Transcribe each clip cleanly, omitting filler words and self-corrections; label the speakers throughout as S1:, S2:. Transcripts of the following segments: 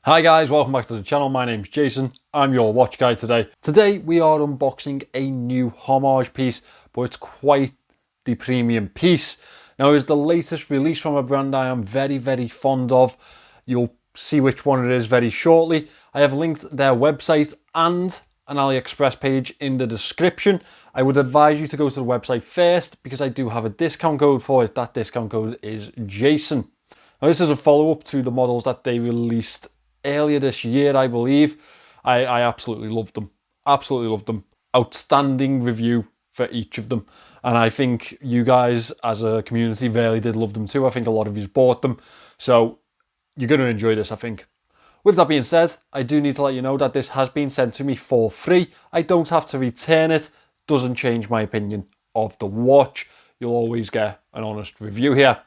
S1: Hi guys, welcome back to the channel. My name's Jason. I'm your watch guy today. Today we are unboxing a new Homage piece, but it's quite the premium piece. Now it's the latest release from a brand I am very fond of. You'll see which one it is very shortly. I have linked their website and an Aliexpress page in the description. I would advise you to go to the website first because I do have a discount code for it. That discount code is Jason. Now this is a follow-up to the models that they released earlier this year, I believe. I absolutely loved them. Absolutely loved them. Outstanding review for each of them. And I think you guys as a community really did love them too. I think a lot of you bought them. So you're going to enjoy this, I think. With that being said, I do need to let you know that this has been sent to me for free. I don't have to return it. Doesn't change my opinion of the watch. You'll always get an honest review here.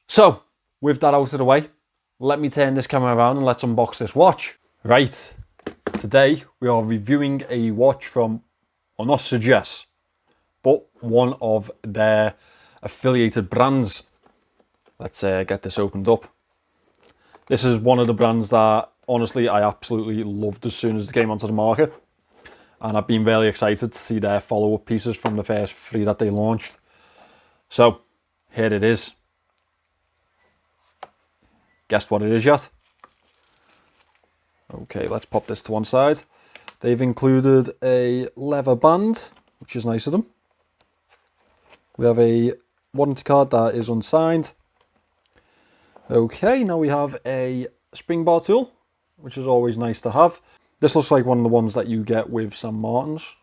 S1: So, with that out of the way, let me turn this camera around and let's unbox this watch. Right, today we are reviewing a watch from, well, not Suggest, but one of their affiliated brands. Let's get this opened up. This is one of the brands that, honestly, I absolutely loved as soon as it came onto the market. And I've been really excited to see their follow-up pieces from the first three that they launched. So, here it is. Guessed what it is yet? Okay, let's pop this to one side. They've included a leather band, which is nice of them. We have a warranty card that is unsigned. Okay, now we have a spring bar tool, which is always nice to have. This looks like one of the ones that you get with St. Martin's,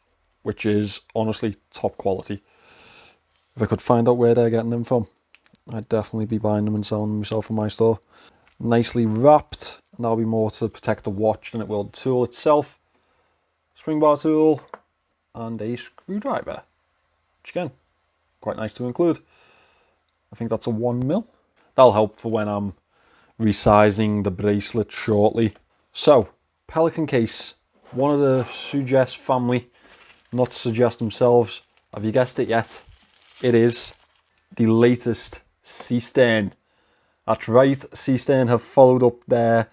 S1: which is honestly top quality. If I could find out where they're getting them from, I'd definitely be buying them and selling them myself in my store. Nicely wrapped, and that'll be more to protect the watch than it will the tool itself. Spring bar tool and a screwdriver, which again, quite nice to include. I think that's a 1mm. That'll help for when I'm resizing the bracelet shortly. So, Pelican case, one of the Suggest family, not Suggest themselves. Have you guessed it yet? It is the latest Seestern. That's right, Seestern have followed up their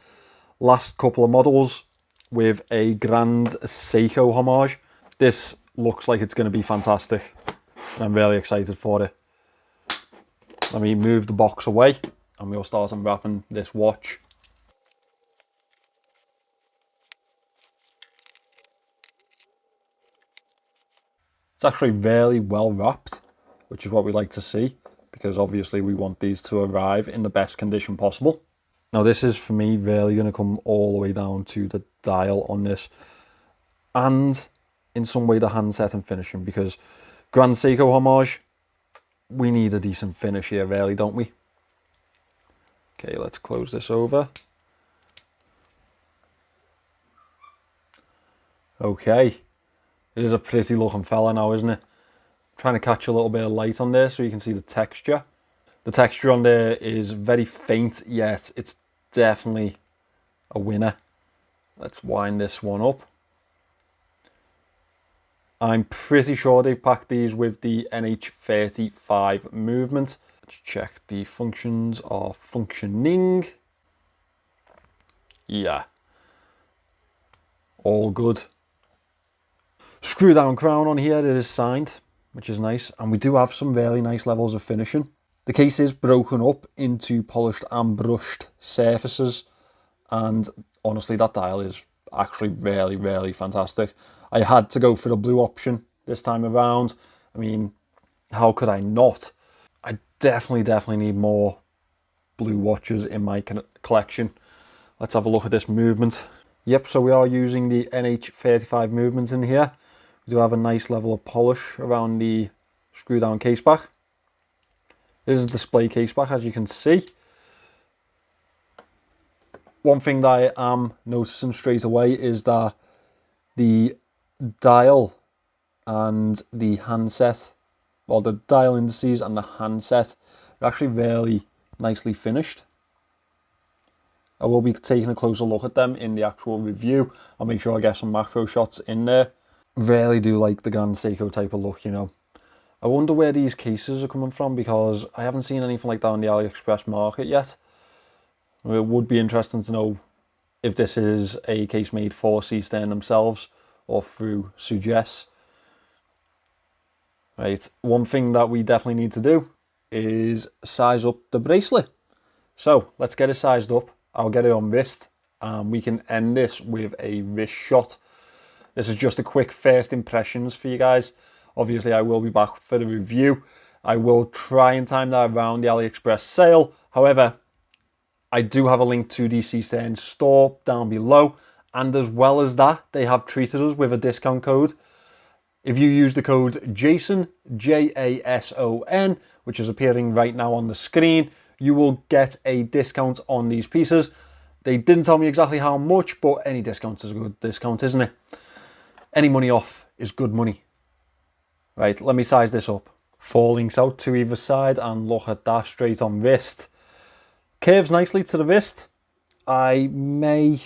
S1: last couple of models with a grand Seiko homage. This looks like it's going to be fantastic, and I'm really excited for it. Let me move the box away and we'll start unwrapping this watch. It's actually really well wrapped, which is what we like to see, because obviously we want these to arrive in the best condition possible. Now this is for me really going to come all the way down to the dial on this, and in some way the handset and finishing, because Grand Seiko homage, we need a decent finish here really, don't we? Okay, let's close this over. Okay, it is a pretty looking fella now, isn't it? Trying to catch a little bit of light on there so you can see the texture. The texture on there is very faint, yet it's definitely a winner. Let's wind this one up. I'm pretty sure they've packed these with the NH35 movement. Let's check the functions are functioning. Yeah, all good. Screw down crown on here, it is signed, which is nice, and we do have some really nice levels of finishing. The case is broken up into polished and brushed surfaces, and honestly that dial is actually really fantastic. I had to go for the blue option this time around. I mean, how could I not? I definitely need more blue watches in my collection. Let's have a look at this movement. Yep, so we are using the NH35 movement in here. We do have a nice level of polish around the screw down case back. This is a display case back, as you can see. One thing that I am noticing straight away is that the dial and the handset, well, the dial indices and the handset are actually really nicely finished. I will be taking a closer look at them in the actual review. I'll make sure I get some macro shots in there. Really do like the Grand Seiko type of look, you know. I wonder where these cases are coming from, because I haven't seen anything like that on the AliExpress market yet. It would be interesting to know if this is a case made for Seestern themselves or through Suggest. Right, one thing that we definitely need to do is size up the bracelet. So let's get it sized up. I'll get it on wrist and we can end this with a wrist shot. This is just a quick first impressions for you guys. Obviously I will be back for the review. I will try and time that around the Aliexpress sale. However, I do have a link to the Seestern store down below. And as well as that, they have treated us with a discount code. If you use the code JASON, Jason, which is appearing right now on the screen, you will get a discount on these pieces. They didn't tell me exactly how much, but any discount is a good discount, isn't it? Any money off is good money. Right, let me size this up. 4 links out to either side and look at that straight on wrist. Curves nicely to the wrist. I may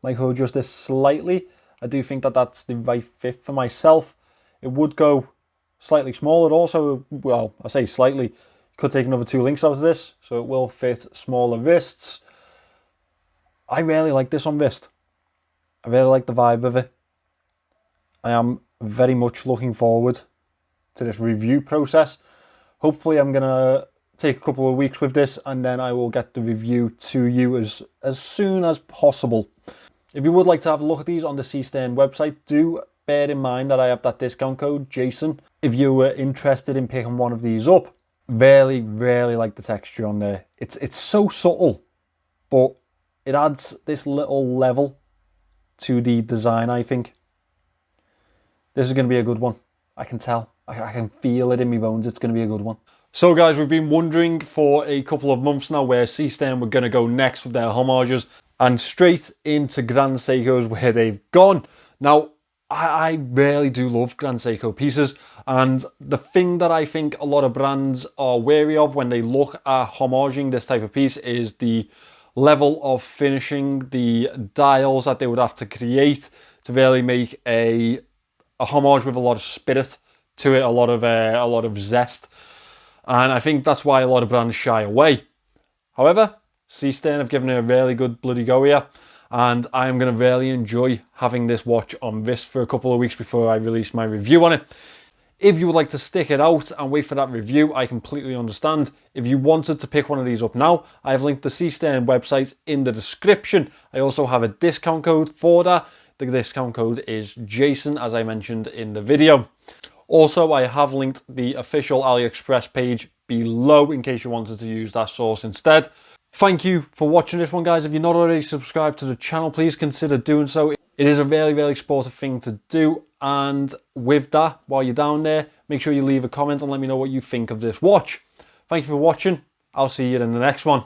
S1: adjust this slightly. I do think that that's the right fit for myself. It would go slightly smaller also. Well, I say slightly. Could take another 2 links out of this, so it will fit smaller wrists. I really like this on wrist. I really like the vibe of it. I am very much looking forward to this review process. Hopefully I'm going to take a couple of weeks with this and then I will get the review to you as soon as possible. If you would like to have a look at these on the Seestern website, do bear in mind that I have that discount code, Jason. If you were interested in picking one of these up, really like the texture on there. It's so subtle, but it adds this little level to the design, I think. This is going to be a good one. I can tell. I can feel it in my bones. It's going to be a good one. So guys, we've been wondering for a couple of months now where Seestern were going to go next with their homages, and straight into Grand Seikos where they've gone. Now, I really do love Grand Seiko pieces, and the thing that I think a lot of brands are wary of when they look at homaging this type of piece is the level of finishing, the dials that they would have to create to really make a homage with a lot of spirit to it, a lot of zest. And I think that's why a lot of brands shy away. However, Seestern have given it a really good bloody go here, and I am going to really enjoy having this watch on wrist for a couple of weeks before I release my review on it. If you would like to stick it out and wait for that review, I completely understand. If you wanted to pick one of these up now, I have linked the Seestern website in the description. I also have a discount code for that. The discount code is Jason, as I mentioned in the video. Also, I have linked the official AliExpress page below in case you wanted to use that source instead. Thank you for watching this one, guys. If you're not already subscribed to the channel, please consider doing so. It is a really sportive thing to do. And with that, while you're down there, make sure you leave a comment and let me know what you think of this watch. Thank you for watching. I'll see you in the next one.